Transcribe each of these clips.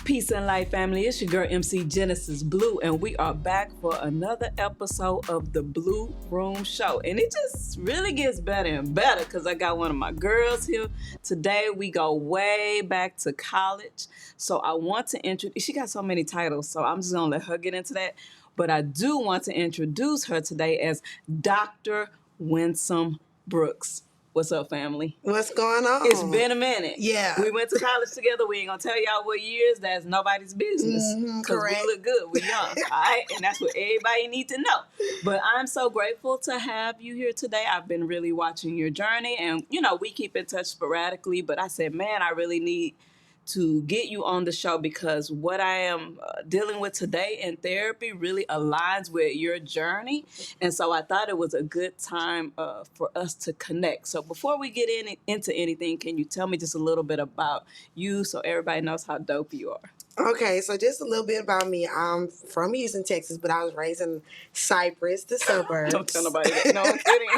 Peace and life, family. It's your girl, MC Genesis Blue, and we are back for another episode of the Blue Room Show. And it just really gets better and better because I got one of my girls here. Today, we go way back to college. So I want to introduce, she got so many titles, so I'm just going to let her get into that. But I do want to introduce her today as Dr. Winsome Brooks. What's up, family? What's going on? It's been a minute. Yeah. We went to college together. We ain't going to tell y'all what years. That's nobody's business. Because we look good. We're young. All right? And that's what everybody needs to know. But I'm so grateful to have you here today. I've been really watching your journey. And, you know, we keep in touch sporadically. But I said, man, I really need to get you on the show because what I am dealing with today in therapy really aligns with your journey. And so I thought it was a good time for us to connect. So before we get into anything, can you tell me just a little bit about you so everybody knows how dope you are? Okay, so just a little bit about me. I'm from Houston, Texas, but I was raised in Cypress, the suburbs. Don't tell nobody that. No, I'm kidding.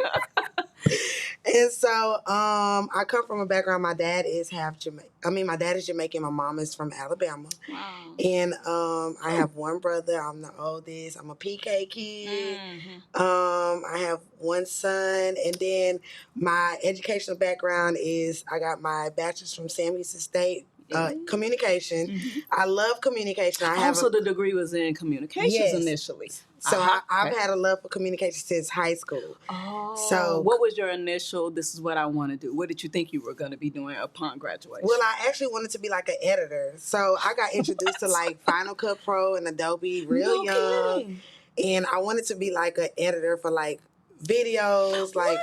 And so I come from a background. My dad is half Jamaican. My dad is Jamaican. My mom is from Alabama. Wow. And I have one brother. I'm the oldest. I'm a PK kid. Mm-hmm. I have one son. And then my educational background is I got my bachelor's from Sam Houston State. Communication. Mm-hmm. I love communication. So the degree was in communications initially. So I've had a love for communication since high school. Oh. So what was your initial, this is what I want to do? What did you think you were going to be doing upon graduation? Well, I actually wanted to be like an editor. So I got introduced to like Final Cut Pro and Adobe real young. And I wanted to be like an editor for like videos, like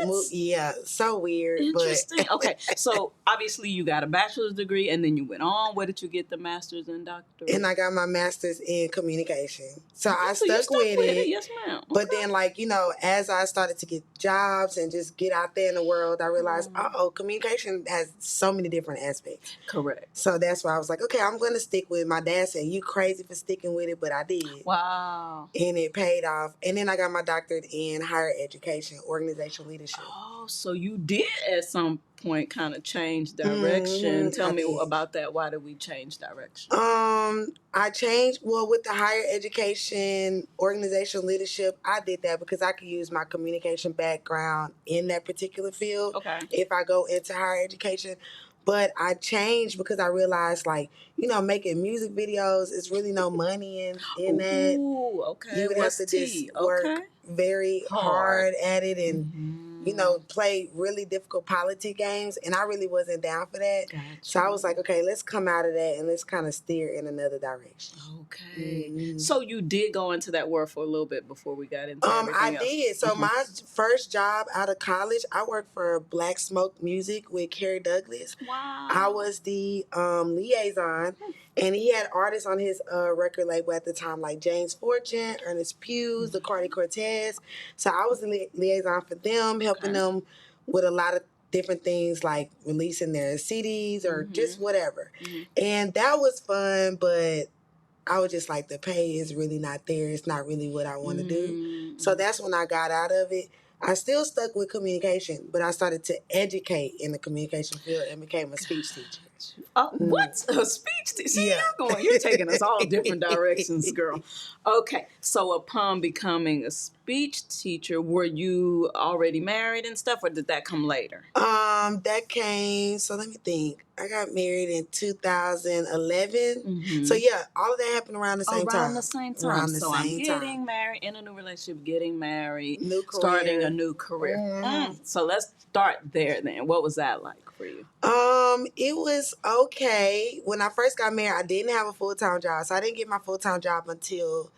so weird. Interesting. But okay, so obviously you got a bachelor's degree, and then you went on. Where did you get the master's and doctorate? And I got my master's in communication. So I stuck with it. Yes, ma'am. But then, like, you know, as I started to get jobs and just get out there in the world, I realized, communication has so many different aspects. Correct. So that's why I was like, okay, I'm going to stick with it. My dad said, you crazy for sticking with it, but I did. Wow. And it paid off. And then I got my doctorate in higher education, organizational leadership. Oh, so you did at some point kind of change direction. Tell me about that. Why did we change direction? I changed, with the higher education, organizational leadership, I did that because I could use my communication background in that particular field. Okay. If I go into higher education. But I changed because I realized, like, you know, making music videos is really no money in that. Ooh, okay. You would have to just work very hard at it and, you know, play really difficult politic games. And I really wasn't down for that. Gotcha. So I was like, okay, let's come out of that and let's kind of steer in another direction. Okay. Mm-hmm. So you did go into that world for a little bit before we got into everything else. Did. So my first job out of college, I worked for Black Smoke Music with Kerry Douglas. Wow. I was the liaison, and he had artists on his record label at the time, like James Fortune, Ernest Pugh, the Cardi Cortez. So I was the liaison for them, helping them with a lot of different things like releasing their CDs or just whatever. And that was fun, but I was just like, the pay is really not there. It's not really what I want to do. So that's when I got out of it. I still stuck with communication, but I started to educate in the communication field and became a speech teacher. What? A speech teacher? See, you're taking us all different directions, girl. Okay, so upon becoming a speech teacher, were you already married and stuff, or did that come later? That came, so let me think. I got married in 2011. So yeah, all of that happened around the same time. Around the same time. So I'm getting married, in a new relationship, getting married, new career. Starting a new career. So let's start there then. What was that like for you? It was okay. When I first got married, I didn't have a full-time job. So I didn't get my full-time job until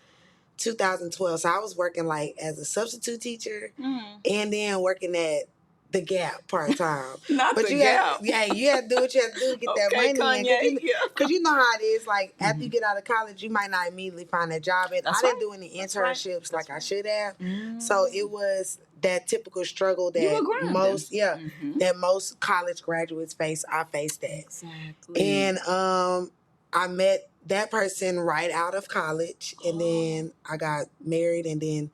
2012. So I was working like as a substitute teacher and then working at the Gap part-time. But you had to do what you had to do to get that money in. Because you know how it is. Like, after you get out of college, you might not immediately find a job. And I didn't do any internships like I should have. So it was that typical struggle that most college graduates face. I faced that. Exactly. And I met that person right out of college. And then I got married and then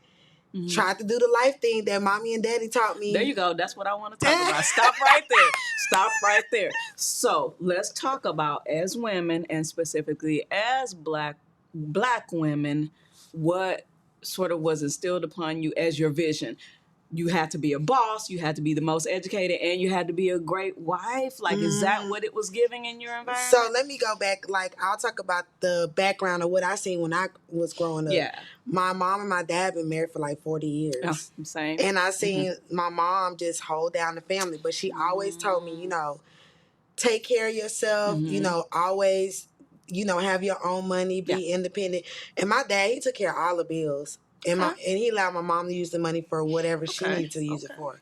tried to do the life thing that mommy and daddy taught me. There you go. That's what I want to talk about. Stop right there. Stop right there. So let's talk about, as women, and specifically as black women, what sort of was instilled upon you as your vision. You had to be a boss, you had to be the most educated, and you had to be a great wife. Like, is that what it was giving in your environment? So let me go back. Like, I'll talk about the background of what I seen when I was growing up. Yeah. My mom and my dad been married for like 40 years. Oh, I'm saying. And I seen my mom just hold down the family. But she always told me, you know, take care of yourself, you know, always, you know, have your own money, be independent. And my dad, he took care of all the bills. And and he allowed my mom to use the money for whatever she needed to use it for.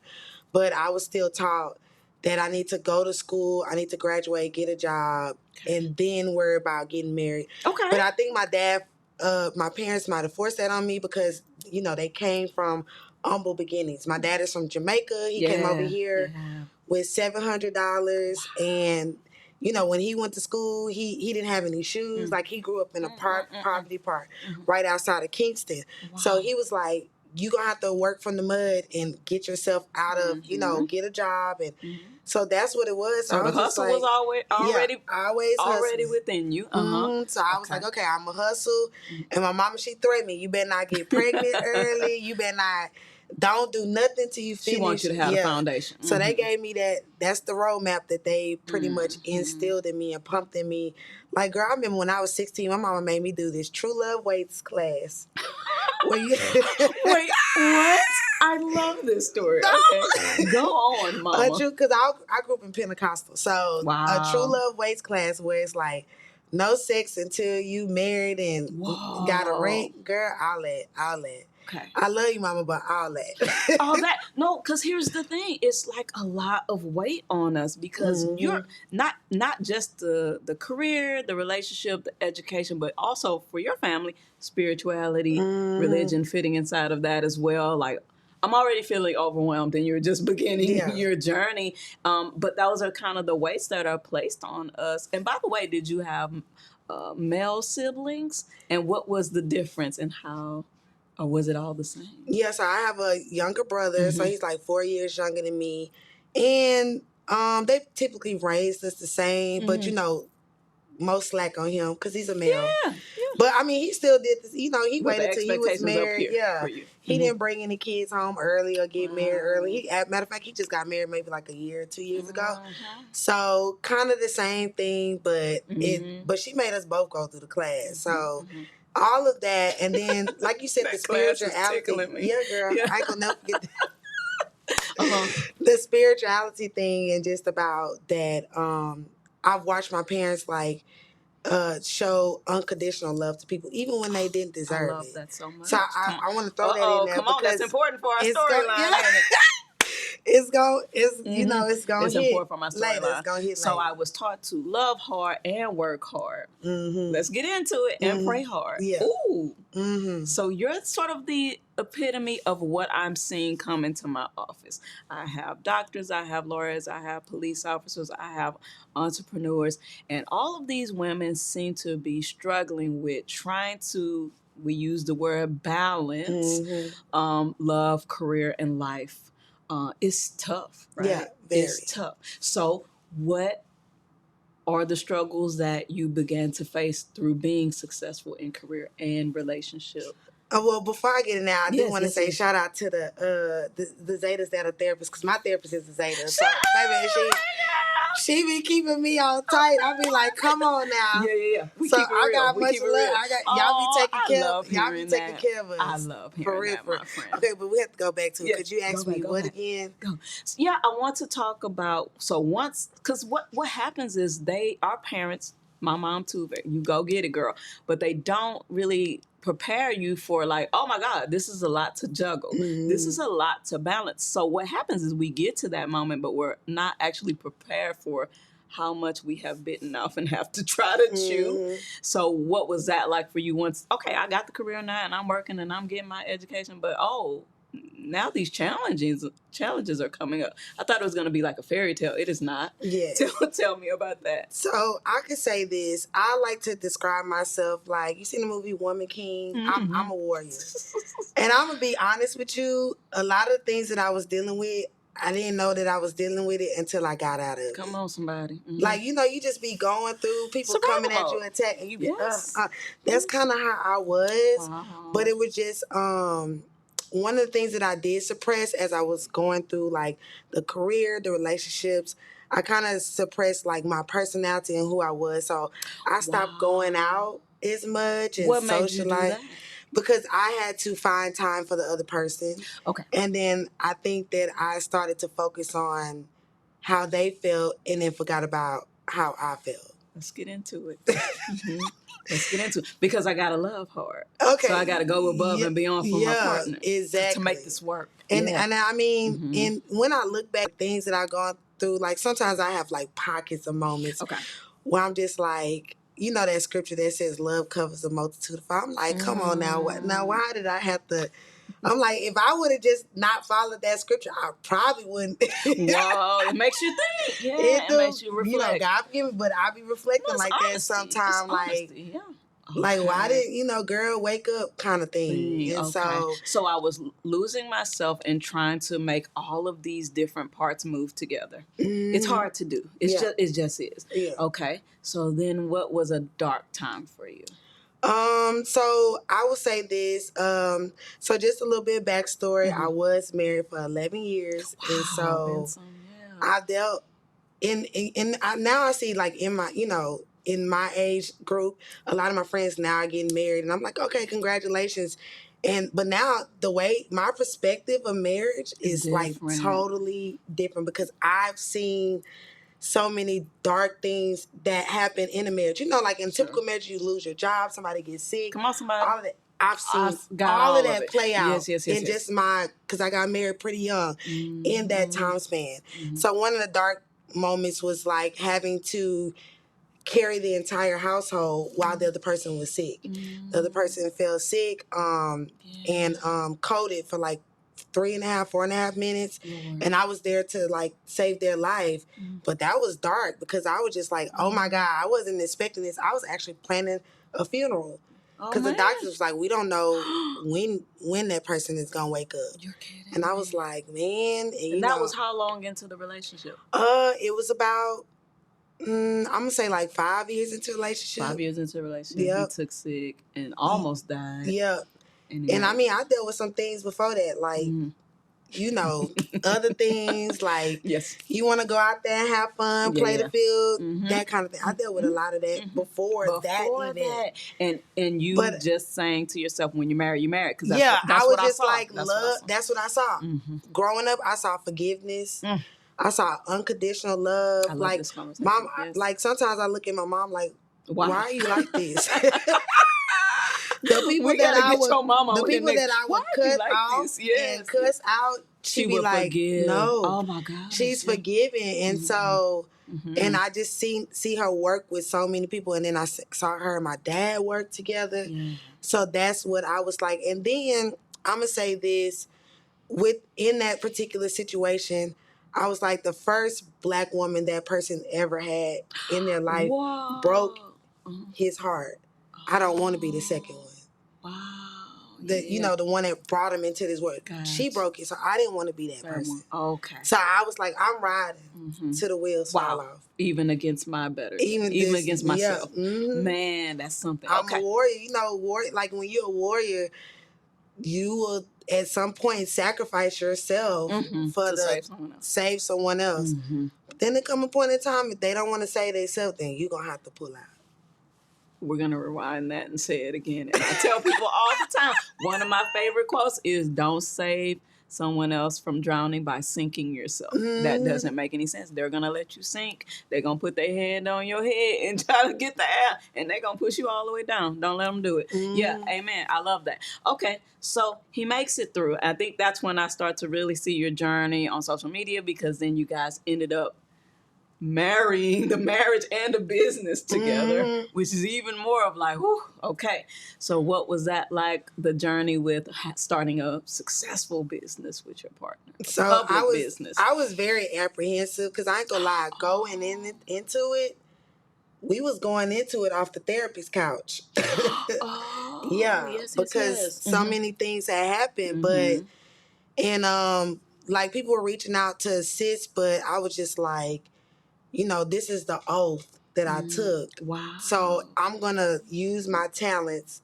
But I was still taught that I need to go to school, I need to graduate, get a job, and then worry about getting married. Okay. But I think my dad, my parents might have forced that on me because, you know, they came from humble beginnings. My dad is from Jamaica. He came over here with $700, and you know, when he went to school, he didn't have any shoes. Like, he grew up in a poverty part right outside of Kingston. Wow. So he was like, you going to have to work from the mud and get yourself out of, you know, get a job. And so that's what it was. So the hustle was already within you. So I was like, okay, I'm going to hustle. And my mama, she threatened me. You better not get pregnant early. You better not. Don't do nothing till you finish. She wants you to have a foundation. So they gave me that. That's the roadmap that they pretty much instilled in me and pumped in me. Like, girl, I remember when I was 16, my mama made me do this True Love Weights class. Wait, what? I love this story. Okay, go on, mama. Because I grew up in Pentecostal. So a True Love Weights class where it's like, no sex until you married and got a ring. Girl, all that. Okay. I love you, mama, but all that. All that. No, because here's the thing. It's like a lot of weight on us because you're not just the career, the relationship, the education, but also for your family, spirituality, religion fitting inside of that as well. Like, I'm already feeling overwhelmed and you're just beginning your journey. But those are kind of the weights that are placed on us. And by the way, did you have male siblings? And what was the difference in how... Or was it all the same? Yeah, so I have a younger brother, so he's like 4 years younger than me. And they typically raised us the same, but, you know, most slack on him because he's a male. Yeah. But, I mean, he still did this. You know, he waited till he was married. He didn't bring any kids home early or get married early. Matter of fact, he just got married maybe like a year or 2 years ago. So, kind of the same thing, but but she made us both go through the class. So... all of that, and then, like you said, the spirituality. Yeah, girl, I can never forget that. The spirituality thing, and just about that. I've watched my parents show unconditional love to people, even when they didn't deserve it. I love that so much. So I want to throw that in there. Come on, that's important for our storyline. It's you know, it's going to hit. It's important for my storyline. It's going to hit later. So I was taught to love hard and work hard. Let's get into it and pray hard. Yeah. Ooh. So you're sort of the epitome of what I'm seeing come into my office. I have doctors, I have lawyers, I have police officers, I have entrepreneurs, and all of these women seem to be struggling with trying to, we use the word balance, love, career, and life. It's tough, right? Yeah, very. It's tough. So what are the struggles that you began to face through being successful in career and relationship? Well, before I get in there, I do want to say shout out to the Zetas that are therapists, because my therapist is a Zeta. So, baby, she be keeping me all tight. I be like, come on now. Yeah. So I got much love. Y'all be taking care of us. I love hearing that, my friend. Okay, but we have to go back to it. Could you ask me what again? Yeah, I want to talk about, because what happens is our parents, my mom too, you go get it, girl, but they don't really prepare you for like, oh my God, this is a lot to juggle. This is a lot to balance. So what happens is we get to that moment, but we're not actually prepared for how much we have bitten off and have to try to chew. So what was that like for you once, okay, I got the career now and I'm working and I'm getting my education, but now these challenges are coming up. I thought it was going to be like a fairy tale. It is not. Yes. Tell me about that. So I could say this. I like to describe myself like, you seen the movie Woman King? Mm-hmm. I'm a warrior. And I'm going to be honest with you. A lot of things that I was dealing with, I didn't know that I was dealing with it until I got out of it. Come on, somebody. Mm-hmm. Like, you just be going through people coming at you, attacking you. Yes. That's kind of how I was. Wow. But it was just one of the things that I did suppress as I was going through, like, the career, the relationships. I kind of suppressed, like, my personality and who I was. So I stopped going out as much and what made you do that? Because I had to find time for the other person. Okay. And then I think that I started to focus on how they felt and then forgot about how I felt. Let's get into it. Mm-hmm. Let's get into it. Because I got to love hard. Okay. So I got to go above and beyond for my partner. Exactly. To make this work. And I mean, and when I look back at things that I've gone through, like sometimes I have like pockets of moments where I'm just like, that scripture that says love covers a multitude of faults. I'm like, come on now. Why did I have to? I'm like, if I would have just not followed that scripture, I probably wouldn't. Wow, it makes you think. Yeah, it makes you reflect. God forgive me, but I be reflecting like honesty. That sometimes. Like, why didn't, girl, wake up kind of thing. And so I was losing myself and trying to make all of these different parts move together. It's hard to do. It just is. Yeah. Okay. So then what was a dark time for you? So I will say this. So just a little bit of backstory. I was married for 11 years. Wow, and so I dealt now I see like in my, in my age group, a lot of my friends now are getting married, and I'm like, okay, congratulations. But now the way my perspective of marriage is like totally different because I've seen so many dark things that happen in a marriage. Like in typical marriage, you lose your job, somebody gets sick. Come on, somebody. All of that. I've seen all of that play out yes, just because I got married pretty young in that time span. So one of the dark moments was like having to carry the entire household while the other person was sick. The other person fell sick and coded for like 3.5, 4.5 minutes. And I was there to like save their life. But that was dark because I was just like, oh my God, I wasn't expecting this. I was actually planning a funeral. Because the doctor was like, we don't know when that person is going to wake up. You're kidding. And I was like, man. And that was how long into the relationship? It was about, I'm going to say like 5 years into the relationship. 5 years into the relationship. Yep. He took sick and almost died. Yep. And I mean, I dealt with some things before that, like, other things, like, you want to go out there and have fun, play the field, that kind of thing. I dealt with a lot of that before that event. And you just saying to yourself, when you're married, because that's I was what just I saw. like, love, that's what I saw. Growing up, I saw forgiveness. I saw unconditional love. I love like, this conversation. Mom, like, sometimes I look at my mom like, why are you like this? The people that I would cut off and cuss out, she be like, forgive. No. Oh my God. She's forgiving. And so, and I just see her work with so many people. And then I saw her and my dad work together. Yeah. So that's what I was like. And then I'm going to say this, in that particular situation, I was like the first Black woman that person ever had in their life broke his heart. I don't want to be the second one. Wow. The one that brought him into this world. Gotcha. She broke it, so I didn't want to be that person. Okay. So I was like, I'm riding to the wheels fall off. Even against my better. Even against myself. Yeah. Man, that's something. I'm a warrior. Like when you're a warrior, you will at some point sacrifice yourself save someone else. But then there come a point in time, if they don't want to save themselves, then you're going to have to pull out. We're going to rewind that and say it again. And I tell people all the time, one of my favorite quotes is, don't save someone else from drowning by sinking yourself. That doesn't make any sense. They're going to let you sink. They're going to put their hand on your head and try to get the air, and they're going to push you all the way down. Don't let them do it. Yeah, amen. I love that. Okay, so he makes it through. I think that's when I start to really see your journey on social media, because then you guys ended up marrying the marriage and the business together, which is even more of like, whew, okay. So what was that like, the journey with starting a successful business with your partner? So I was very apprehensive because I ain't gonna lie, into it, we was going into it off the therapist's couch. Because so many things had happened, but like people were reaching out to assist, but I was just like, this is the oath that I took. Wow. So I'm gonna use my talents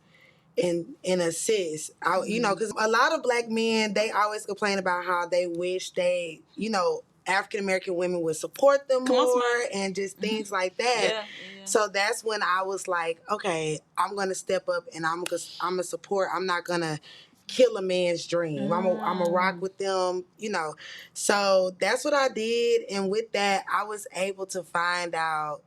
and assist. Because a lot of black men, they always complain about how they wish they, African American women would support them more and just things like that. Yeah. So that's when I was like, okay, I'm gonna step up and I'm gonna support. I'm not gonna kill a man's dream. I'm a rock with them, So that's what I did, and with that, I was able to find out.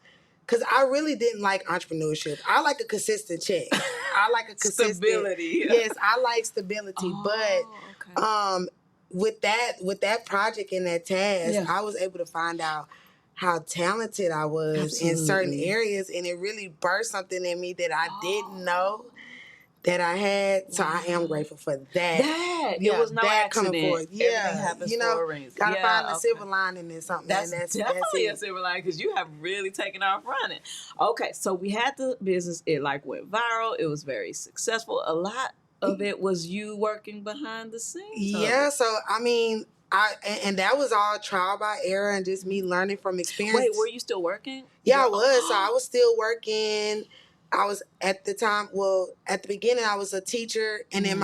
Because I really didn't like entrepreneurship. I like a consistent check. I like a consistent stability. Yeah. Yes, I like stability. But with that project and that task, I was able to find out how talented I was in certain areas, and it really birthed something in me that I didn't know that I had. So I am grateful for that. It was no accident. Coming forward. Everything happens for a reason. Gotta find the silver lining in something. That's definitely a silver lining, because you have really taken off running. Okay, so we had the business. It like went viral. It was very successful. A lot of it was you working behind the scenes. Yeah. So I mean, and that was all trial by error and just me learning from experience. Wait, were you still working? Yeah, I was. So I was still working. I was at the time, at the beginning, I was a teacher, and then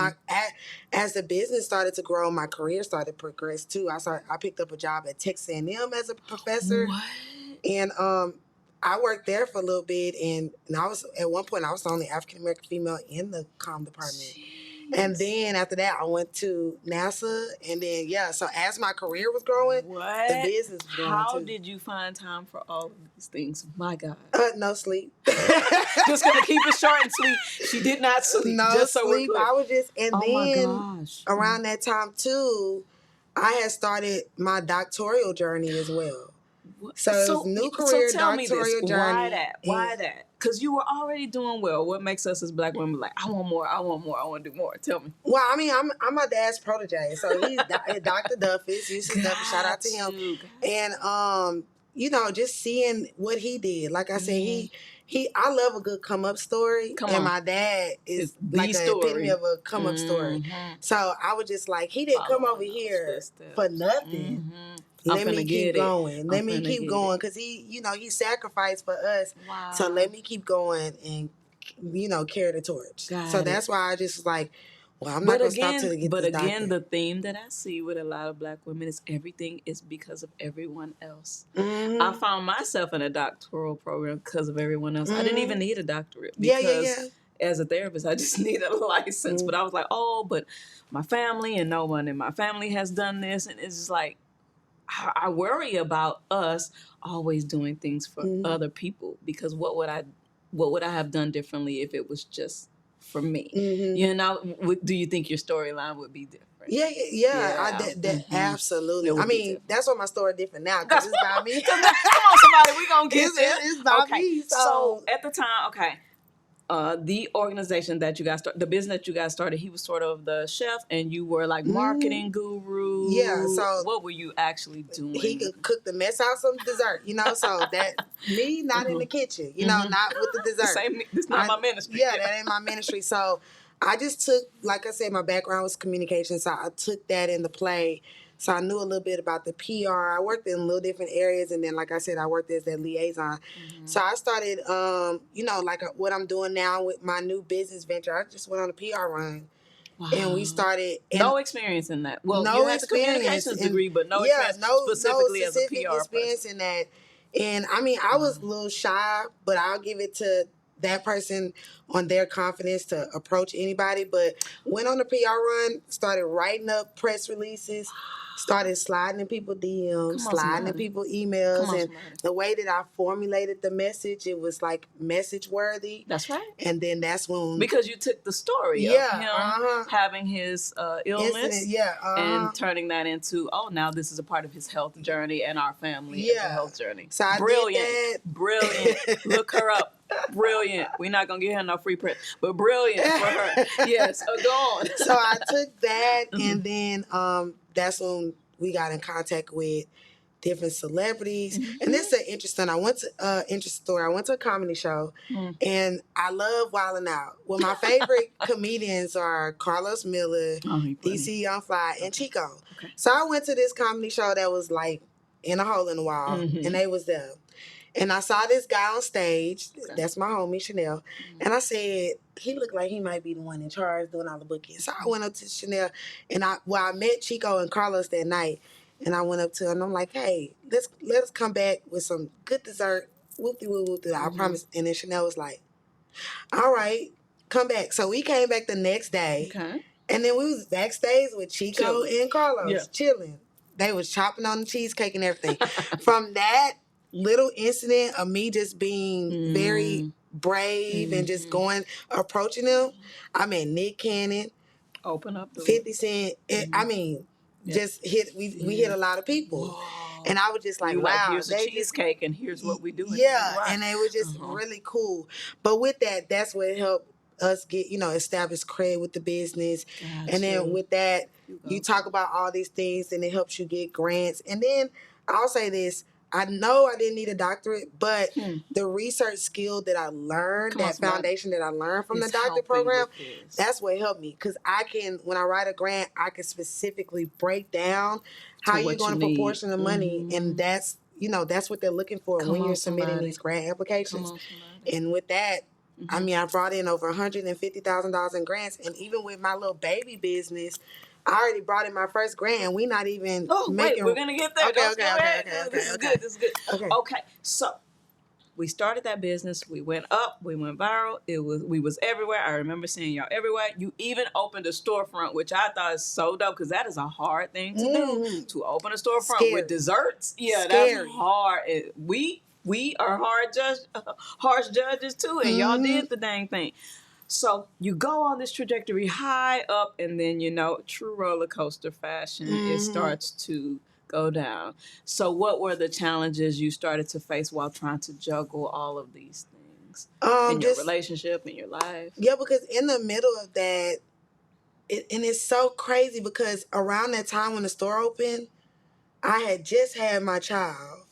as the business started to grow, my career started to progress too. I picked up a job at Texas A&M as a professor. What? And I worked there for a little bit, and I was, at one point, I was the only African American female in the comm department. Jeez. And then after that, I went to NASA, and then so as my career was growing, the business was growing How too. did you find time for all of these things? My God. No sleep. Just gonna keep it short and sweet. She did not sleep. No just so sleep. I was just, and then my gosh. Around that time too, I had started my doctoral journey as well. So it was new career, so tell doctoral me this. journey. Why that? Because you were already doing well. What makes us as black women like, I want more, I want to do more? Tell me. Well, I mean, I'm my dad's protege. So he's Dr. Duffus. Yusuf Duffus, shout out to him. And, just seeing what he did. Like I said, I love a good come up story. And my dad is like an epitome of a come up story. So I was just like, he didn't come over here for nothing. Let me keep going. Let me keep going, because he sacrificed for us. Wow. So let me keep going and, carry the torch. So that's why I just was like, well, I'm not going to stop till I get this doctorate. But again, the theme that I see with a lot of black women is everything is because of everyone else. I found myself in a doctoral program because of everyone else. I didn't even need a doctorate because as a therapist, I just needed a license. But I was like, but my family and no one in my family has done this. And it's just like, I worry about us always doing things for other people, because what would I have done differently if it was just for me? Do you think your storyline would be different? Absolutely. I mean, that's why my story different now, because it's about me. Come on, somebody, we gonna get there. It's about me. So at the time, the organization that you guys started, the business that you guys started, he was sort of the chef, and you were like marketing guru. Yeah. So what were you actually doing? He could cook the mess out some dessert, So that me not in the kitchen, not with the dessert. This not my ministry. Yeah, that ain't my ministry. So I just took, like I said, my background was communication, so I took that into play. So I knew a little bit about the PR. I worked in little different areas, and then, like I said, I worked as that liaison. So I started, like what I'm doing now with my new business venture. I just went on a PR run, and we started. No experience in that. Well, no you had a communications degree, but no experience specifically as a PR experience person. in that. And I mean, I was a little shy, but I'll give it to that person on their confidence to approach anybody, but went on the PR run, started writing up press releases, started sliding in people's DMs, sliding in people's emails, and the way that I formulated the message, it was like message worthy. That's right. And then that's when, because you took the story of him having his illness, and turning that into, oh, now this is a part of his health journey and our family health journey. So I brilliant, did that. Brilliant. Look her up. Brilliant. We're not gonna get her no free press, but brilliant for her. Yes, go on. So I took that, and then that's when we got in contact with different celebrities. And this is an interesting. I went to interesting story. I went to a comedy show, and I love Wildin' Out. Well, my favorite comedians are Carlos Miller, DC Young Fly, and Chico. Okay. So I went to this comedy show that was like in a hole in the wall, and they was there. And I saw this guy on stage. Okay. That's my homie, Chanel. And I said, he looked like he might be the one in charge doing all the booking. So I went up to Chanel, and I met Chico and Carlos that night. And I went up to him, and I'm like, hey, let's come back with some good dessert. Whoop-de-whoop-de-whoop. I promise. And then Chanel was like, all right, come back. So we came back the next day. Okay. And then we was backstage with Chico and Carlos, chilling. They was chopping on the cheesecake and everything. From that little incident of me just being very brave and just approaching them, I met Nick Cannon, open up the 50 Cent. Just hit. We hit a lot of people. Whoa. And I was just like, wow, here's the cheesecake and here's what we do. Yeah, and they were just really cool. But with that, that's what helped us get, establish credit with the business. Gotcha. And then with that, you talk about all these things, and it helps you get grants. And then I'll say this. I know I didn't need a doctorate, but the research skill that I learned, foundation that I learned from the doctorate program, that's what helped me. Because when I write a grant, I can specifically break down how you're going to proportion the money. And that's what they're looking for when you're submitting these grant applications. And with that, I brought in over $150,000 in grants. And even with my little baby business, I already brought in my first grant, and we're not even making... we're going to get there. Okay. This is good. Okay, so we started that business. We went up. We went viral. We was everywhere. I remember seeing y'all everywhere. You even opened a storefront, which I thought is so dope, because that is a hard thing to do, to open a storefront with desserts. Yeah, that's hard. We are harsh judges, too, and y'all did the dang thing. So you go on this trajectory high up, and then, true roller coaster fashion, it starts to go down. So what were the challenges you started to face while trying to juggle all of these things in your relationship, in your life? Yeah, because in the middle of that, and it's so crazy because around that time when the store opened, I had just had my child.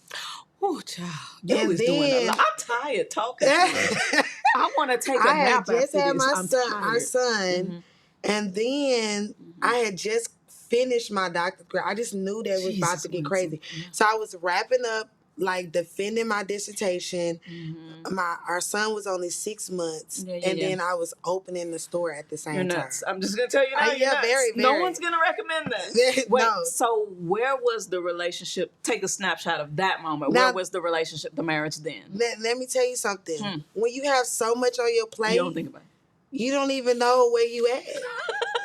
Oh, child. You was doing a lot. I'm tired talking to you. I want to take a nap after this. I had just had our son, and then I had just finished my doctorate. I just knew that it was about to get crazy. So I was wrapping up, defending my dissertation. Our son was only 6 months, and then I was opening the store at the same time. You're nuts. I'm just gonna tell you now. You're nuts. Very. No one's gonna recommend that. Wait, so where was the relationship? Take a snapshot of that moment. Where was the relationship, the marriage then? Let me tell you something. When you have so much on your plate, you don't think about it. You don't even know where you at.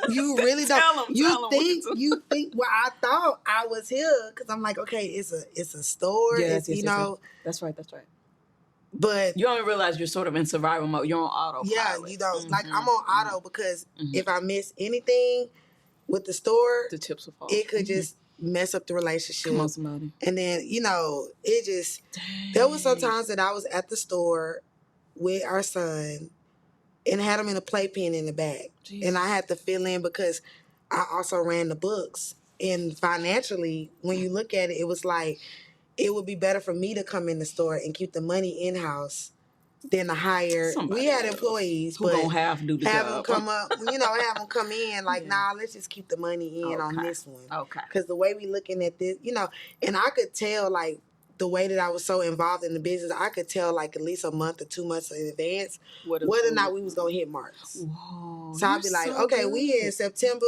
You really don't. You think. Well, I thought I was here because I'm like, okay, it's a store. Yes, That's right. But you don't realize you're sort of in survival mode. You're on autopilot. Yeah, you don't. I'm on auto because if I miss anything with the store, the chips will fall. It could just mess up the relationship. Come on, somebody. And then it just. There was some times that I was at the store with our son and had him in a playpen in the back. Jeez. And I had to fill in because I also ran the books. And financially, when you look at it, it was like, it would be better for me to come in the store and keep the money in-house than to hire. We had employees, who gonna have do the have job. Them come up, have them come in nah, let's just keep the money in on this one. Okay. Because the way we looking at this, and I could tell, the way that I was so involved in the business, I could tell at least a month or 2 months in advance whether or not we was going to hit marks. Whoa, so I'd be like, okay, good. We in September.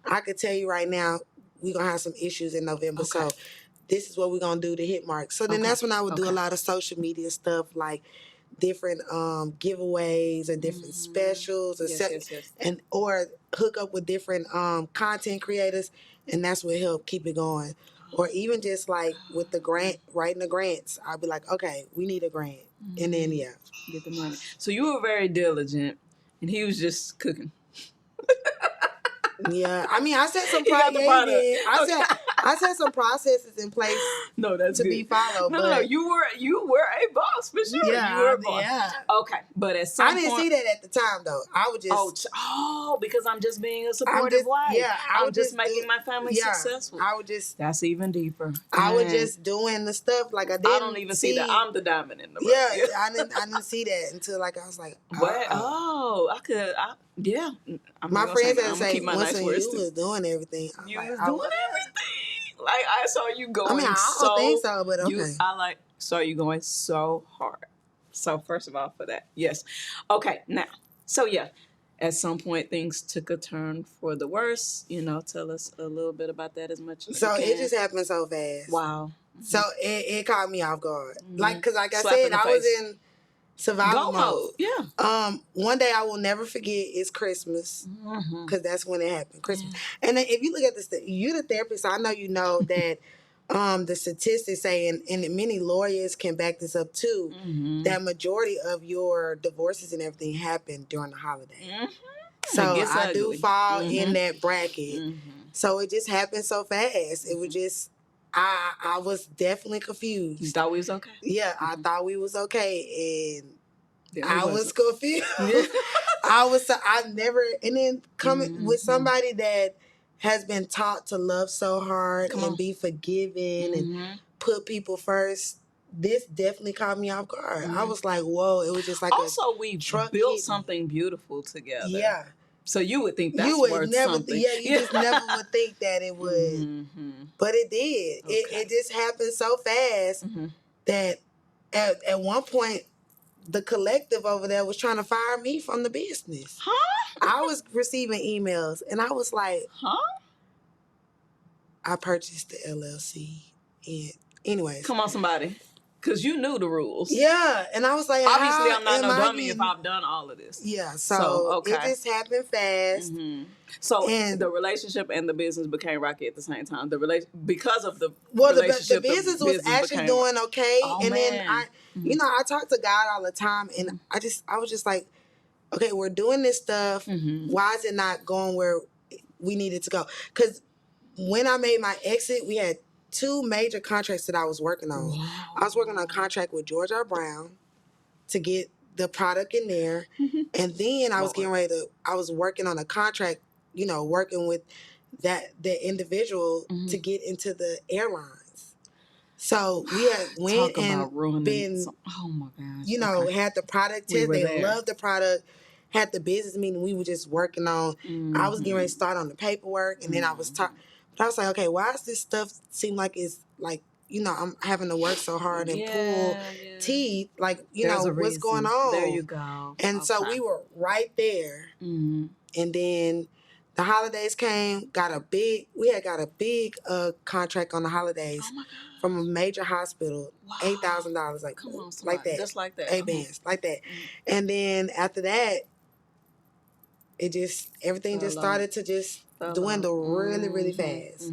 I could tell you right now, we're going to have some issues in November. Okay. So this is what we're going to do to hit marks. So then that's when I would do a lot of social media stuff, different giveaways and different specials, or and or hook up with different content creators, and that's what helped keep it going. Or even just like with the grant, writing the grants, I'll be like, okay, we need a grant, and then get the money. So you were very diligent, and he was just cooking. Yeah, I mean, I set some I set some processes in place. No, that's to good. be followed. No, you were a boss for sure. Yeah, you were a boss. Yeah. Okay, but at some point, I didn't see that at the time though. I would just because I'm just being a supportive wife. Yeah, I'm just making my family successful. I would just. That's even deeper. I was just doing the stuff like I didn't. I don't even see that I'm the diamond in the rough. Yeah, I didn't see that until like I was like, yeah. My friends had to say, Winsome, you was doing everything. You was doing everything. Like, I saw you going I don't think so, but okay. I saw you going so hard. So, first of all, for that, yes. Okay, now, so yeah, at some point, things took a turn for the worse. Tell us a little bit about that as much as you can. It just happened so fast. Wow. So, it caught me off guard. Because like I said, I was in survival mode. Yeah. One day I will never forget is Christmas, because that's when it happened. Christmas, and then if you look at this, you're the therapist. So I know you know that the statistics say, and many lawyers can back this up too, that majority of your divorces and everything happen during the holiday. So I do fall in that bracket. So it just happened so fast. It was just. I was definitely confused. You thought we was okay? Yeah, I thought we was okay, and I was confused. I've never, and then coming with somebody that has been taught to love so hard and be forgiving and put people first. This definitely caught me off guard. I was like, whoa, it was just like we built something beautiful together. Yeah. So you would think that's worth something. Yeah, you just never would think that it would. But it did. Okay. It just happened so fast that at one point, the collective over there was trying to fire me from the business. Huh? I was receiving emails, and I was like, I purchased the LLC. And anyways. Come on, somebody. Because you knew the rules. Yeah. And I was like, obviously, I'm not no dummy if I've done all of this. Yeah. So it just happened fast. So the relationship and the business became rocky at the same time. Because of the relationship, the business was actually doing okay. And then I talk to God all the time, and I was just like, okay, we're doing this stuff. Why is it not going where we needed to go? Because when I made my exit, we had 2 major contracts that I was working on. Wow. I was working on a contract with George R. Brown to get the product in there. And then I was I was working on a contract, working with the individual to get into the airlines. So we had went and been, oh my gosh, had the product test. They loved the product, had the business meeting. We were just working on, I was getting ready to start on the paperwork, and then I was talking. But I was like, okay, why does this stuff seem like it's like, I'm having to work so hard and pull teeth? Like, what's going on? There you go. And so we were right there. And then the holidays came, we had got a big contract on the holidays from a major hospital, $8,000, like, come on, like that. Just like that. 8 bands, like that. And then after that, everything just started to just dwindle really, really fast.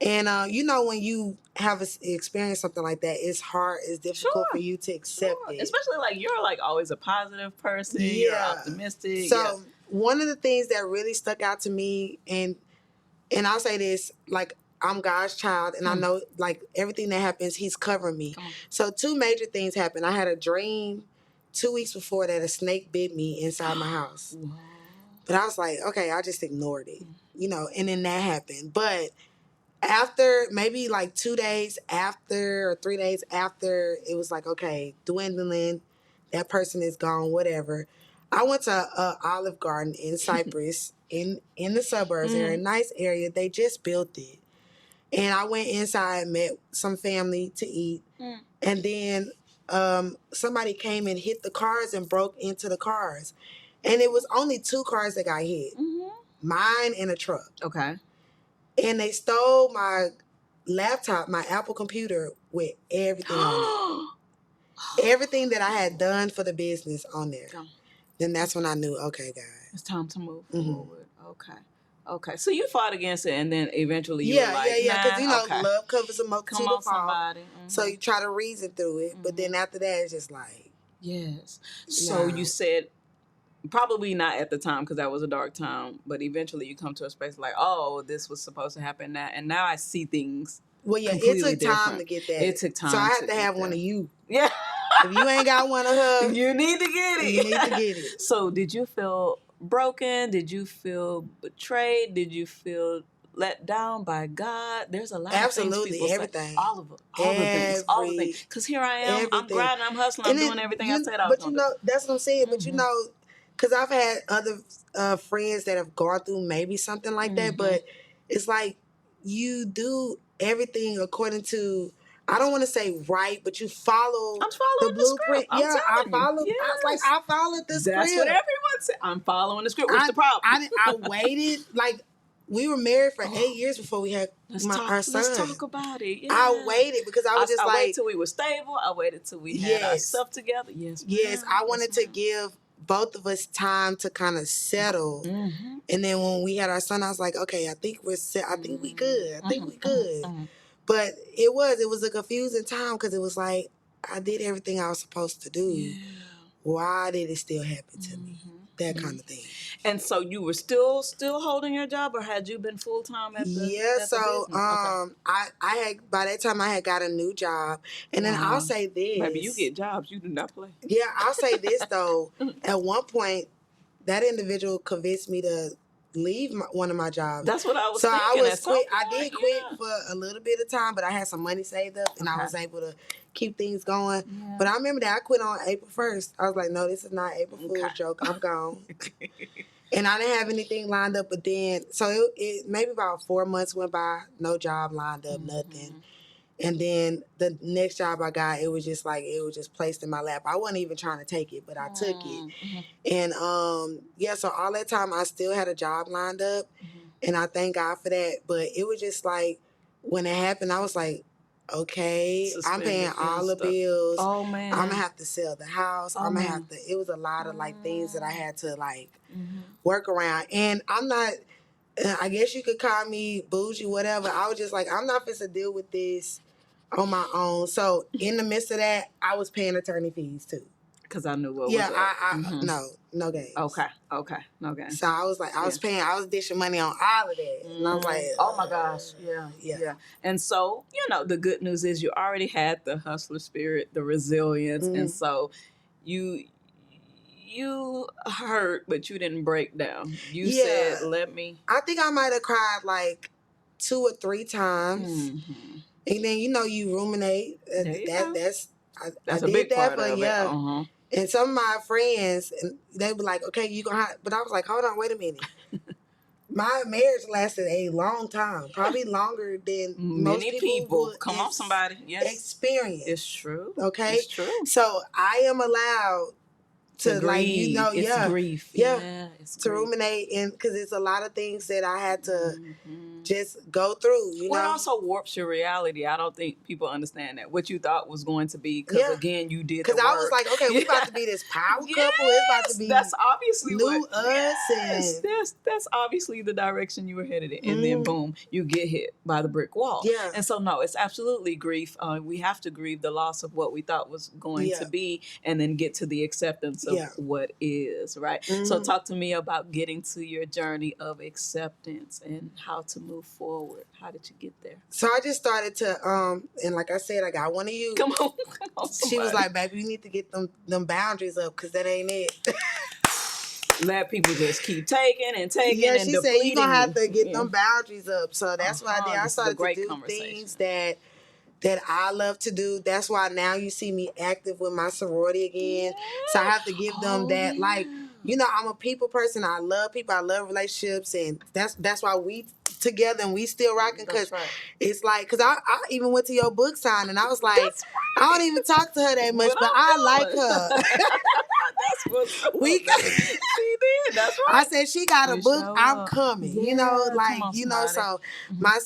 And, when you have experienced something like that, it's hard, it's difficult for you to accept it. Especially, you're, always a positive person. Yeah. You're optimistic. So, one of the things that really stuck out to me, and I'll say this, I'm God's child, and I know, everything that happens, He's covering me. So, 2 major things happened. I had a dream 2 weeks before that a snake bit me inside my house. Wow. But I was like, okay, I just ignored it, and then that happened. But after maybe 2 days after or 3 days after, it was like, okay, dwindling, that person is gone, whatever. I went to Olive Garden in Cypress in the suburbs area, a nice area. They just built it. And I went inside, met some family to eat. And then somebody came and hit the cars and broke into the cars. And it was only 2 cars that got hit. Mine and a truck. Okay. And they stole my laptop, my Apple computer, with everything on everything that I had done for the business on there. Then that's when I knew, okay, God, it's time to move forward. Okay. So you fought against it, and then eventually you were like, because love covers a come multitude on, of fault. somebody. So you try to reason through it, but then after that, it's just like, yes. So you said, probably not at the time because that was a dark time, but eventually you come to a space like, oh, this was supposed to happen now, and now I see things. Well, yeah, it took time to get that. It took time. So I had to have one of you. Yeah. If you ain't got one of her, you need to get it. You need to get it. So did you feel broken? Did you feel betrayed? Did you feel let down by God? There's a lot of things people everything. Say. All of the things. Because here I am, I'm grinding, I'm hustling, I'm doing everything I said I was going to do. That's what I'm saying. But because I've had other friends that have gone through maybe something like that, but it's like you do everything according to, I don't want to say right, but you follow the blueprint. I followed. Yes. I was like, I followed the script. That's what everyone said. I'm following the script. What's the problem? I waited. Like, we were married for 8 years before we had our son. Let's talk about it. Yeah. I waited because I was just like, I waited till we were stable. I waited till we had our stuff together. Yes. Yes. I wanted to give both of us time to kind of settle. And then when we had our son, I was like, okay, I think we're set. I think we good. I think we good. But it was a confusing time because it was like, I did everything I was supposed to do. Yeah. Why did it still happen to me? That kind of thing. And so you were still holding your job, or had you been full time at the business? I had, by that time I had got a new job, and then I'll say this. Maybe you get jobs, you do not play. Yeah, I'll say this though. At one point, that individual convinced me to leave one of my jobs. That's what I was thinking. I did quit for a little bit of time, but I had some money saved up, and I was able to keep things going. Yeah. But I remember that I quit on April 1st. I was like, no, this is not April Fool's joke. I'm gone. And I didn't have anything lined up, but then, so it maybe about 4 months went by, no job lined up, nothing. And then the next job I got, it was just like, it was just placed in my lap. I wasn't even trying to take it, but I took it. And so all that time I still had a job lined up, and I thank God for that. But it was just like, when it happened, I was like, okay, I'm paying all the bills. Oh, man. I'm going to have to sell the house. I'm going to have to, it was a lot of like things that I had to like work around. And I'm not, I guess you could call me bougie, whatever. I was just like, I'm not supposed to deal with this on my own. So in the midst of that, I was paying attorney fees too. Because I knew what was up. No games. Okay, no games. So I was like, I was dishing money on all of that. And I was like, oh my gosh, yeah. And so, the good news is you already had the hustler spirit, the resilience, and so you hurt, but you didn't break down. You said, let me. I think I might have cried like 2 or 3 times. And then, you ruminate. That's a big part of it. And some of my friends, and they were like, okay, you gonna but I was like, hold on, wait a minute. My marriage lasted a long time, probably longer than most people Come on, somebody. Yes. Experience. It's true. Okay? It's true. So I am allowed to grieve. It's grief. Yeah. It's to ruminate, and because it's a lot of things that I had to just go through. It also warps your reality. I don't think people understand that what you thought was going to be. Because again, you did. Because I was like, okay, we about to be this power couple. It's about to be that's obviously new us. That's obviously the direction you were headed in, and then boom, you get hit by the brick wall. Yeah. And so no, it's absolutely grief. We have to grieve the loss of what we thought was going to be, and then get to the acceptance of what is, right? So talk to me about getting to your journey of acceptance and how to move forward. How did you get there? So I just started to, and like I said, I got one of you. Come on, she was like, baby, you need to get them boundaries up because that ain't it. Let people just keep taking and taking and depleting. Yeah, she said, you're going to have to get them boundaries up. So that's what I did. I started to do things that I love to do. That's why now you see me active with my sorority again. So I have to give them that, like, I'm a people person. I love people. I love relationships. And that's why we together and we still rocking. Because it's like, because I even went to your book sign and I was like, I don't even talk to her that much, but I like her. That's what's up. She did. That's right. I said, she got a book. I'm coming. So my,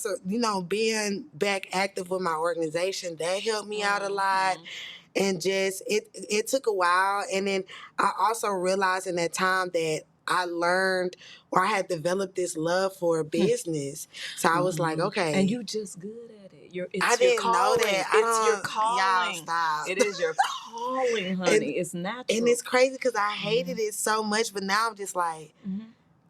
being back active with my organization, that helped me out a lot. and just it took a while. And then I also realized in that time that I learned or I had developed this love for business. So I was like, okay. And you just good at it. I didn't know that. It's your Y'all calling. stop. It is your calling, honey. It's natural. And it's crazy because I hated it so much, but now I'm just like,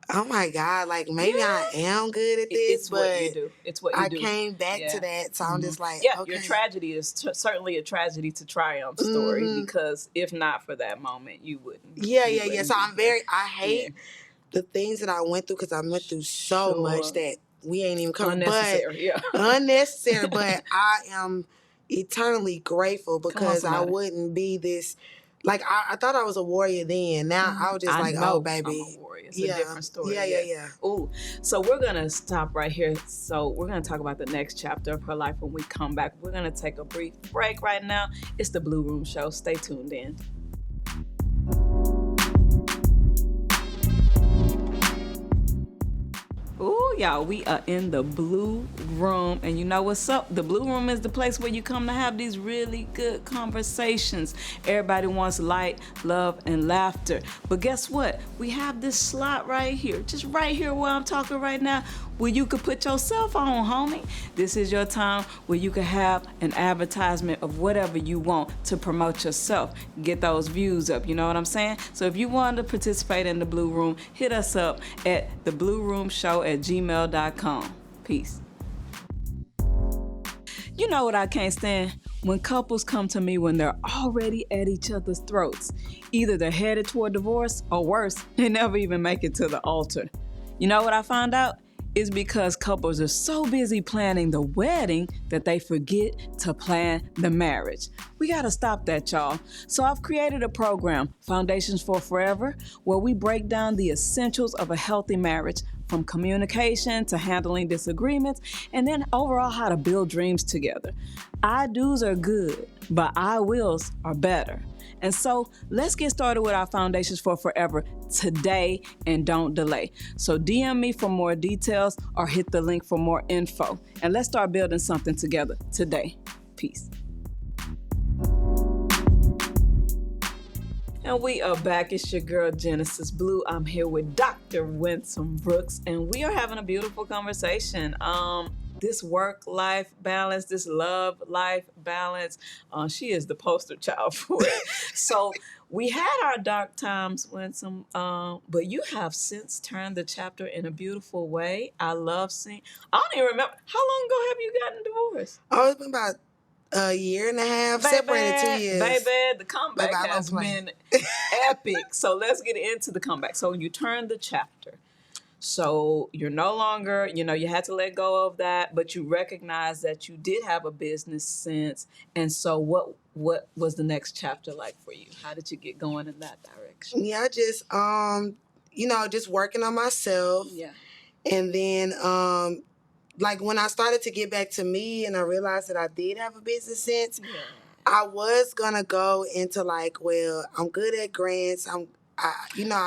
oh my God, like maybe I am good at this, it's but what you do. It's what you do. I came back to that, so I'm just like, okay. Your tragedy is certainly a tragedy to triumph story, because if not for that moment, you wouldn't. Yeah. So I hate the things that I went through because I went through so much that we ain't even covered. Unnecessary, unnecessary, but I am eternally grateful because I wouldn't be this. Like, I thought I was a warrior then. Now I was just oh, baby. I'm a warrior. It's a different story. Yeah. Ooh, so we're going to stop right here. So we're going to talk about the next chapter of her life when we come back. We're going to take a brief break right now. It's the Blue Room Show. Stay tuned in. Ooh, y'all, we are in the Blue Room, and you know what's up? The Blue Room is the place where you come to have these really good conversations. Everybody wants light, love, and laughter. But guess what? We have this slot right here, just right here where I'm talking right now, where you could put your cell phone, homie. This is your time where you can have an advertisement of whatever you want to promote yourself. Get those views up, you know what I'm saying? So if you want to participate in the Blue Room, hit us up at theblueroomshow@gmail.com. Peace. You know what I can't stand? When couples come to me when they're already at each other's throats. Either they're headed toward divorce, or worse, they never even make it to the altar. You know what I found out? Is because couples are so busy planning the wedding that they forget to plan the marriage. We gotta stop that, y'all. So I've created a program, Foundations for Forever, where we break down the essentials of a healthy marriage, from communication to handling disagreements, and then overall how to build dreams together. I do's are good, but I wills are better. And so let's get started with our Foundations for Forever today, and don't delay. So DM me for more details or hit the link for more info. And let's start building something together today. Peace. And we are back. It's your girl, Genesis Blue. I'm here with Dr. Winsome Brooks, and we are having a beautiful conversation. This work-life balance, this love-life balance, she is the poster child for it. So we had our dark times, Winsome, but you have since turned the chapter in a beautiful way. I love seeing, I don't even remember, how long ago have you gotten divorced? Oh, it's been about a year and a half, separated 2 years. Baby, the comeback has been epic. So let's get into the comeback. So you turned the chapter. So you're no longer, you had to let go of that, but you recognize that you did have a business sense. And so what was the next chapter like for you? How did you get going in that direction? Yeah, just, just working on myself. Yeah. And then, like when I started to get back to me and I realized that I did have a business sense, I was going to go into like, well, I'm good at grants. I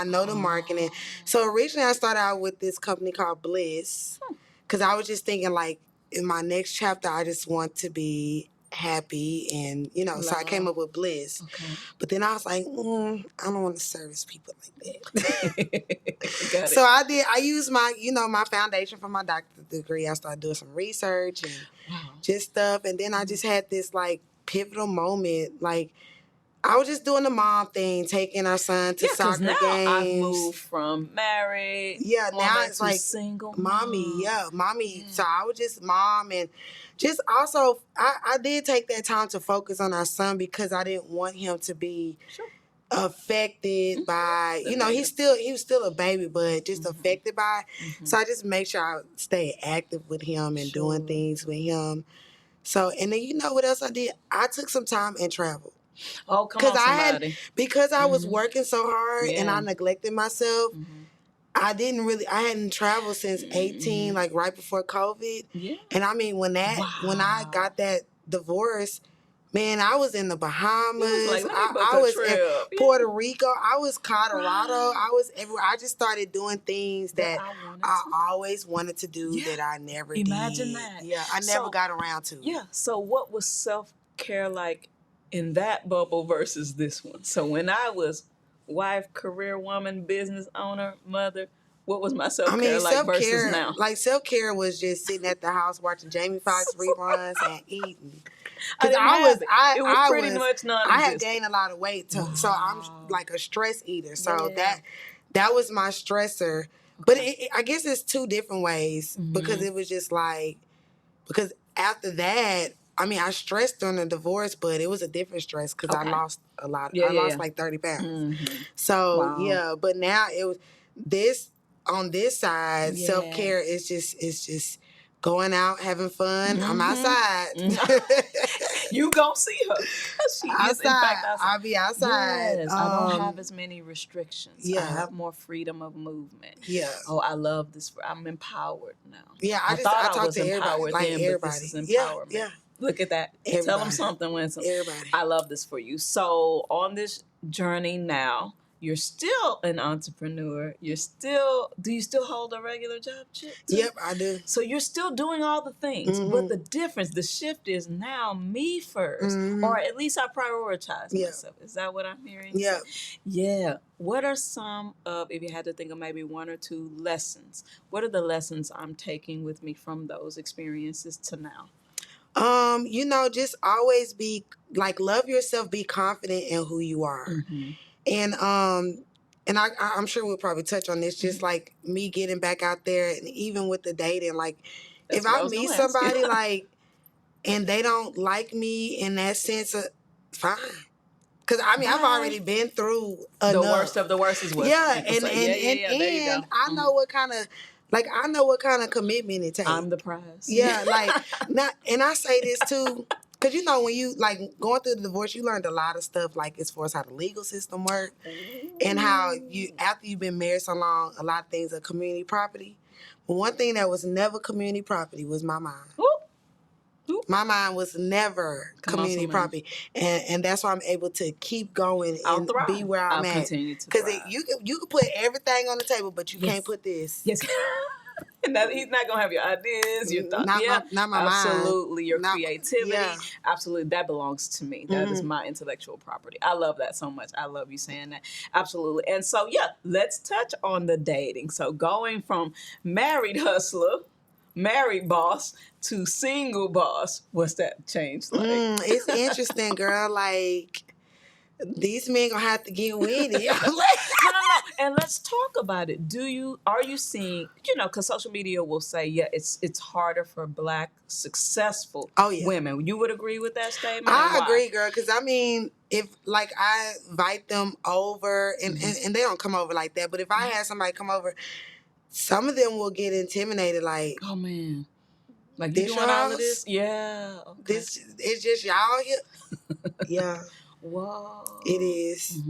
know the marketing. So originally I started out with this company called Bliss, because I was just thinking like in my next chapter, I just want to be happy and, so I came up with Bliss. Okay. But then I was like, I don't want to service people like that. So I used my, my foundation for my doctorate degree. I started doing some research and just stuff. And then I just had this like pivotal moment, like, I was just doing the mom thing, taking our son to soccer games. I've moved from married, now it's like single mommy, mommy. So I was just mom, and just also I did take that time to focus on our son because I didn't want him to be affected by, he was still a baby, but just affected by it. So I just make sure I stay active with him and doing things with him. So, and then you know what else I did? I took some time and traveled. Oh, come on, somebody. Because I was working so hard and I neglected myself, I hadn't traveled since 18, like right before COVID. Yeah. And I mean, when I got that divorce, man, I was in the Bahamas. I was in Puerto Rico. I was Colorado. I was everywhere. I just started doing things that I always wanted to do that I never did. Imagine that. Yeah, I never got around to. Yeah. So what was self-care like in that bubble versus this one. So when I was wife, career woman, business owner, mother, what was my self-care like versus now? Like self-care was just sitting at the house watching Jamie Foxx reruns and eating. Because it was pretty much non-existent. I have gained a lot of weight, so I'm like a stress eater. So that was my stressor. But I guess it's two different ways because it was just like, because after that, I mean, I stressed during the divorce, but it was a different stress because I lost a lot. I lost like 30 pounds. So, but now it was this, on this side, self-care is just going out, having fun. I'm outside. You gonna see her. She outside. Is, in fact, outside. I'll be outside. Yes, I don't have as many restrictions. Yeah. I have more freedom of movement. Yeah. Oh, I love this. I'm empowered now. Yeah, I talk to everybody. Like everybody. But this is empowerment. Yeah. Look at that. Everybody. Tell them something, Winsome. Everybody. I love this for you. So on this journey now, you're still an entrepreneur. Do you still hold a regular job, Chip? Yep, I do. So you're still doing all the things, but the difference, the shift is now me first, or at least I prioritize myself. Is that what I'm hearing? Yeah. Yeah. What are some of, if you had to think of maybe one or two lessons, what are the lessons I'm taking with me from those experiences to now? Just always be like, love yourself, be confident in who you are. And I'm sure we'll probably touch on this, just like me getting back out there, and even with the dating, like if I meet somebody like and they don't like me in that sense, fine. Because I mean, I've already been through enough. The worst of the worst is what. Yeah, and there you go. I know what kind of commitment it takes. I'm the prize. Yeah, like and I say this too. Because, when you, like, going through the divorce, you learned a lot of stuff, like, as far as how the legal system works and how after you've been married so long, a lot of things are community property. But one thing that was never community property was my mind. My mind was never community property. And that's why I'm able to keep going and be where I'm at. Because you can put everything on the table, but you can't put this. Yes. And he's not gonna have your ideas, your thoughts. Not my absolutely, mind. Your creativity. Yeah. Absolutely, that belongs to me. That is my intellectual property. I love that so much. I love you saying that. Absolutely. And so, let's touch on the dating. So, going from married hustler, married boss to single boss, what's that change like? It's interesting, girl. Like, these men gonna have to get with it. No. And let's talk about it. Are you seeing, because social media will say, it's harder for Black successful women. You would agree with that statement? I agree, girl, because I mean, if like I invite them over and they don't come over like that, but if I had somebody come over, some of them will get intimidated, like, oh man, like, you doing all of this? Yeah. Okay. This it's just y'all here. Yeah. Whoa. It is.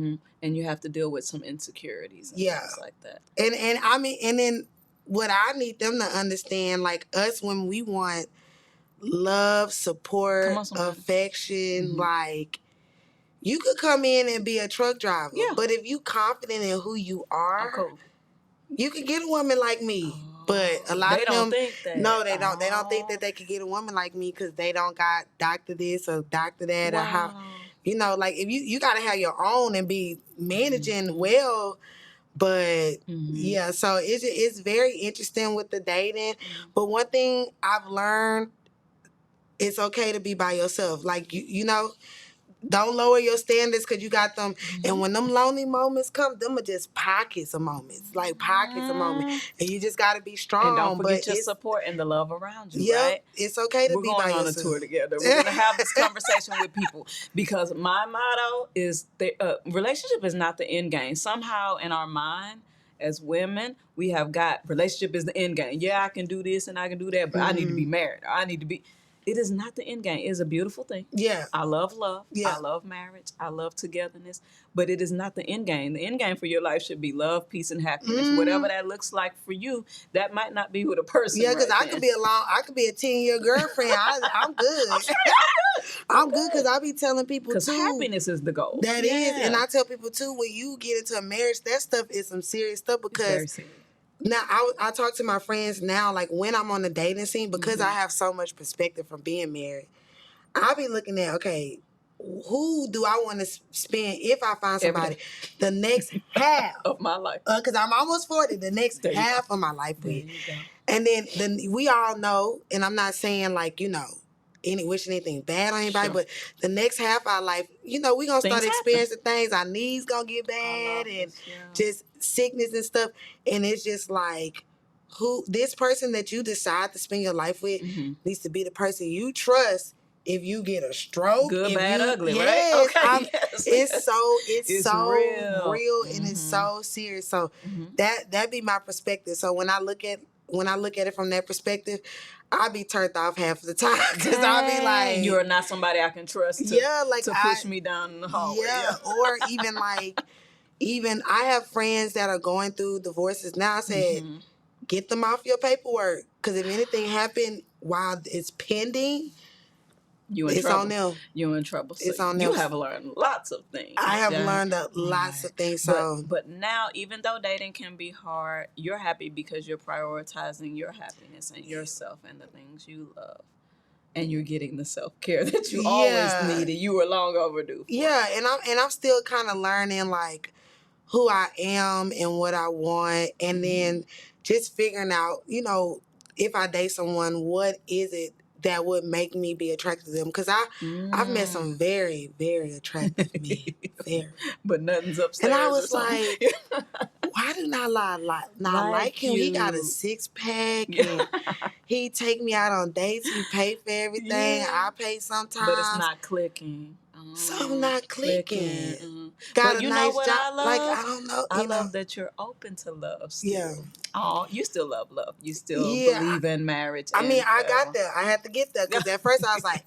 And you have to deal with some insecurities and things like that. And I mean, and then what I need them to understand, like us, when we want love, support, affection, like, you could come in and be a truck driver. Yeah. But if you confident in who you are, you could get a woman like me. But a lot of them don't think that. No, they don't. They don't think that they could get a woman like me because they don't got doctor this or doctor that or how. Like, if you got to have your own and be managing well, but so it's very interesting with the dating. But one thing I've learned, it's okay to be by yourself. Like, don't lower your standards because you got them. And when them lonely moments come, them are just pockets of moments. Like, pockets of moments. And you just got to be strong. And don't forget your support and the love around you, right? It's okay to be by yourself. We're going on a tour together. We're going to have this conversation with people. Because my motto is, relationship is not the end game. Somehow in our mind, as women, we have got relationship is the end game. Yeah, I can do this and I can do that, but I need to be married. Or I need to be... It is not the end game. It is a beautiful thing. Yeah. I love love. Yeah. I love marriage. I love togetherness. But it is not the end game. The end game for your life should be love, peace, and happiness. Whatever that looks like for you, that might not be with a person. Yeah, because I could be a 10-year girlfriend. I'm good. I'm good because I be telling people too. Because happiness is the goal. That is. And I tell people too, when you get into a marriage, that stuff is some serious stuff because... It's very serious. Now, I talk to my friends now, like, when I'm on the dating scene, because I have so much perspective from being married, I'll be looking at, okay, who do I want to spend if I find somebody the next half of my life? Because I'm almost 40. The next half of my life with. And then we all know, and I'm not saying like wishing anything bad on anybody, but the next half of our life, we're gonna start experiencing things. Our knees gonna get bad and just sickness and stuff. And it's just like, this person that you decide to spend your life with needs to be the person you trust. If you get a stroke, good, bad, ugly, yes, right? Okay, it's so real and it's so serious. So that be my perspective. So when I look at it from that perspective, I'll be turned off half of the time because I'll be like, "You're not somebody I can trust to push me down the hallway." Yeah, or even I have friends that are going through divorces now. I said, get them off your paperwork because if anything happened while it's pending, it's trouble. On them. You're in trouble. So it's on them. You have learned lots of things. I have learned lots of things. So, but now, even though dating can be hard, you're happy because you're prioritizing your happiness and yourself and the things you love, and you're getting the self-care that you always needed. You were long overdue for. Yeah, and I'm still kind of learning like who I am and what I want, and then just figuring out, if I date someone, what is it that would make me be attracted to them? Because I've met some very, very attractive men. Very. But nothing's upstairs. And I was like, why did I not like him? He got a 6-pack and he take me out on dates. He pay for everything. I pay sometimes. But it's not clicking. Something not clicking. Got a nice job. I love? Like, I don't know. I love that you're open to love still. Yeah. Oh, you still love love. You still believe in marriage. I mean, I got there. I had to get there because at first I was like,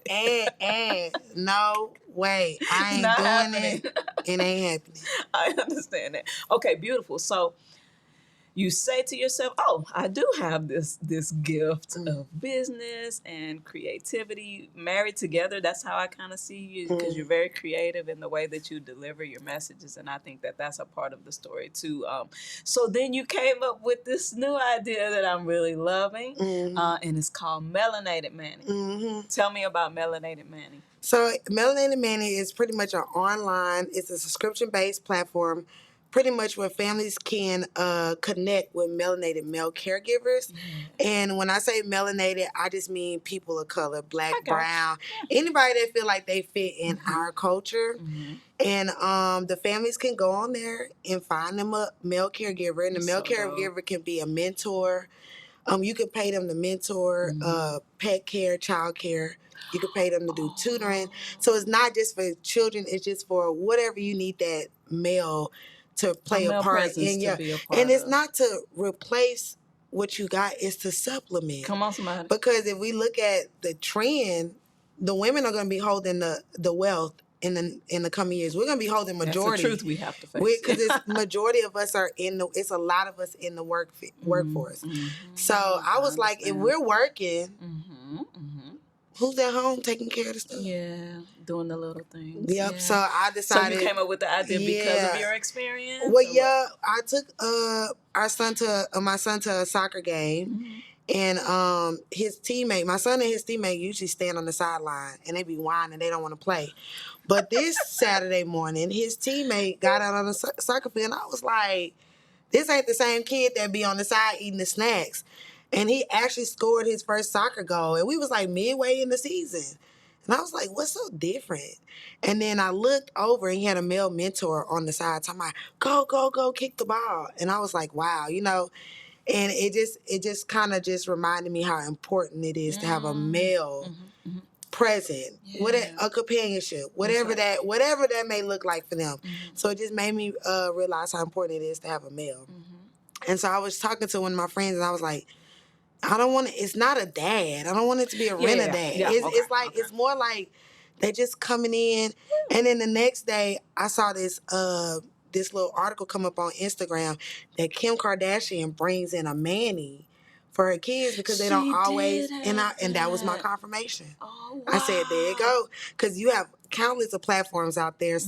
no way. I ain't not doing happening. It ain't happening. I understand that. Okay, beautiful. So you say to yourself, oh, I do have this gift of business and creativity married together. That's how I kind of see you, because you're very creative in the way that you deliver your messages. And I think that that's a part of the story too. So then you came up with this new idea that I'm really loving, and it's called Melanated Manny. Tell me about Melanated Manny. So Melanated Manny is pretty much it's a subscription-based platform, pretty much where families can connect with melanated male caregivers. And when I say melanated, I just mean people of color, black, brown, anybody that feel like they fit in our culture. And the families can go on there and find them a male caregiver. And the male caregiver can be a mentor. You can pay them to mentor, pet care, child care. You can pay them to do tutoring. So it's not just for children. It's just for whatever you need that male to play a part in. And it's not to replace what you got, it's to supplement. Come on, somebody. Because if we look at the trend, the women are going to be holding the wealth in the coming years. We're going to be holding majority. That's the truth we have to face. Because it's majority of us are it's a lot of us in the workforce. So I was like, if we're working, who's at home taking care of the stuff? Yeah, doing the little things. Yep. Yeah. So I decided. So you came up with the idea because of your experience? Well, yeah. I took my son to a soccer game, and his teammate, my son and his teammate usually stand on the sideline, and they be whining. They don't want to play. But this Saturday morning, his teammate got out on the soccer field, and I was like, this ain't the same kid that be on the side eating the snacks. And he actually scored his first soccer goal. And we was like midway in the season. And I was like, what's so different? And then I looked over and he had a male mentor on the side talking about, go, kick the ball. And I was like, wow, and it just kind of just reminded me how important it is to have a male present, a companionship, whatever that may look like for them. So it just made me realize how important it is to have a male. And so I was talking to one of my friends and I was like, I don't want it. It's not a dad. I don't want it to be a rent-a-dad. Yeah. It's more like they're just coming in. And then the next day, I saw this little article come up on Instagram that Kim Kardashian brings in a Manny for her kids because they don't always. And that was my confirmation. Oh, wow. I said, there you go, because you have countless of platforms out there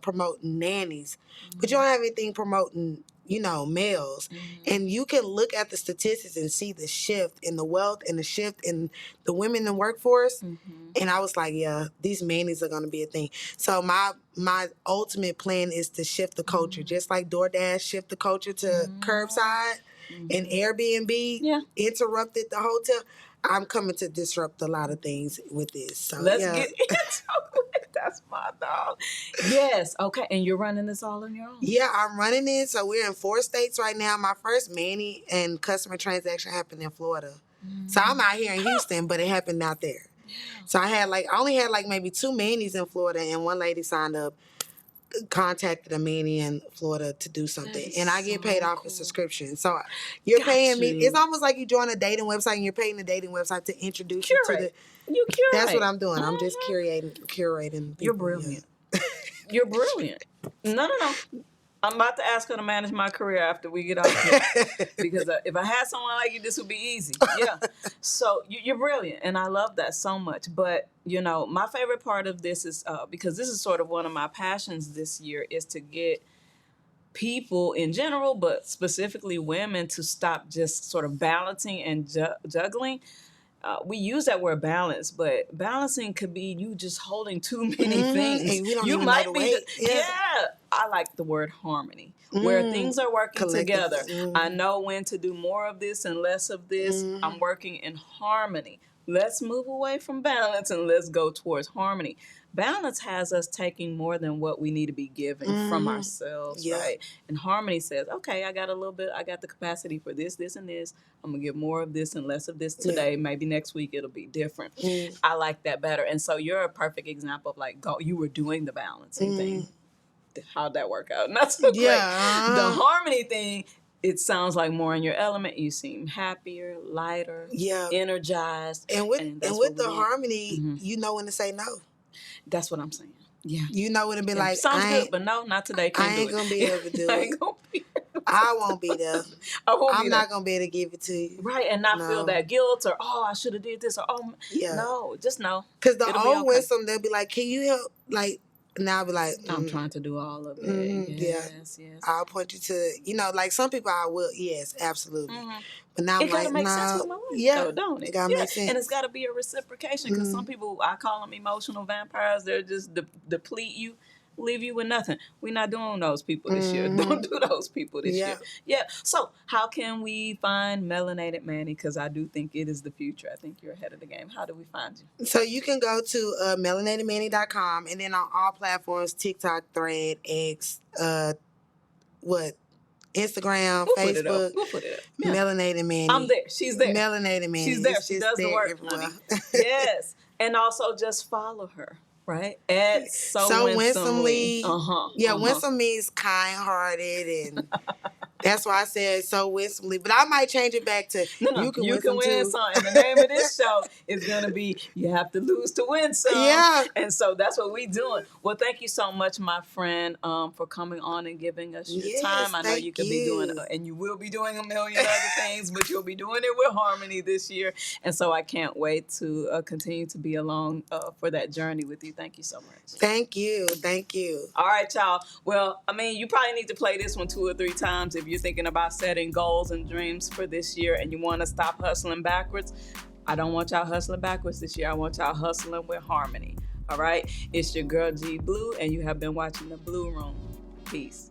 promoting nannies, but you don't have anything promoting males. And you can look at the statistics and see the shift in the wealth and the shift in the women in the workforce. And I was like, yeah, these Mannies are going to be a thing. So my ultimate plan is to shift the culture, just like DoorDash shift the culture to curbside and Airbnb interrupted the hotel. I'm coming to disrupt a lot of things with this. So let's get into it. That's my dog. Yes. Okay. And you're running this all on your own? Yeah, I'm running it. So we're in 4 states right now. My first Manny and customer transaction happened in Florida. So I'm out here in Houston, but it happened out there. So I only had like maybe 2 Mannies in Florida, and one lady signed up, contacted a Manny in Florida to do something, and I get paid off a subscription. So you're paying me. It's almost like you join a dating website and you're paying the dating website to introduce you to the. You curate. That's what I'm doing. I'm just curating. People. You're brilliant. You're brilliant. No. I'm about to ask her to manage my career after we get off here. Because if I had someone like you, this would be easy. Yeah. So you're brilliant, and I love that so much. But, my favorite part of this is, because this is sort of one of my passions this year, is to get people in general, but specifically women, to stop just sort of balancing and juggling. We use that word balance, but balancing could be you just holding too many things. And we don't even know the weight. I like the word harmony, where things are working together. I know when to do more of this and less of this. I'm working in harmony. Let's move away from balance and let's go towards harmony. Balance has us taking more than what we need to be giving from ourselves, right? And harmony says, okay, I got a little bit, I got the capacity for this, this, and this. I'm going to give more of this and less of this today. Maybe next week it'll be different. I like that better. And so you're a perfect example of you were doing the balancing thing. How'd that work out? Not so great. The harmony thing, it sounds like more in your element. You seem happier, lighter, energized. And with the harmony, you know when to say no. That's what I'm saying. Yeah. You know what it'd be like. Sounds good, but no, not today. I ain't going to be able to do it. I won't be there. I'm not going to be able to give it to you. Right, and not feel that guilt or, I should have did this or, no, just no. Because the old Winsome, they'll be like, can you help? And I'll be like, I'm trying to do all of it. Yes. I'll point you to, some people I will, yes, absolutely. But now I'm like, make sense with my life, don't it? It gotta make sense. And it's got to be a reciprocation, because some people, I call them emotional vampires. They're just deplete you, leave you with nothing. We're not doing those people this year. Don't do those people this year. Yeah. So how can we find Melanated Manny? Because I do think it is the future. I think you're ahead of the game. How do we find you? So you can go to melanatedmanny.com, and then on all platforms, TikTok, Thread, X, Instagram, Facebook. We'll put it up. Melanated Manny. I'm there. She's there. Melanated Manny. She's there. She does the work. Yes. And also just follow her. Right? At so winsomely. Winsome means kind-hearted, and that's why I said so winsomely. But I might change it back to you can win some. And the name of this show is going to be You Have to Lose to Win Some. Yeah. And so that's what we doing. Well, thank you so much, my friend, for coming on and giving us your time. I know you could be doing, and you will be doing a million other things, but you'll be doing it with harmony this year. And so I can't wait to continue to be along for that journey with you. Thank you so much. Thank you. All right, y'all. Well, you probably need to play this one 2 or 3 times if you're thinking about setting goals and dreams for this year and you want to stop hustling backwards. I don't want y'all hustling backwards this year. I want y'all hustling with harmony. All right? It's your girl G Blue, and you have been watching The Blue Room. Peace.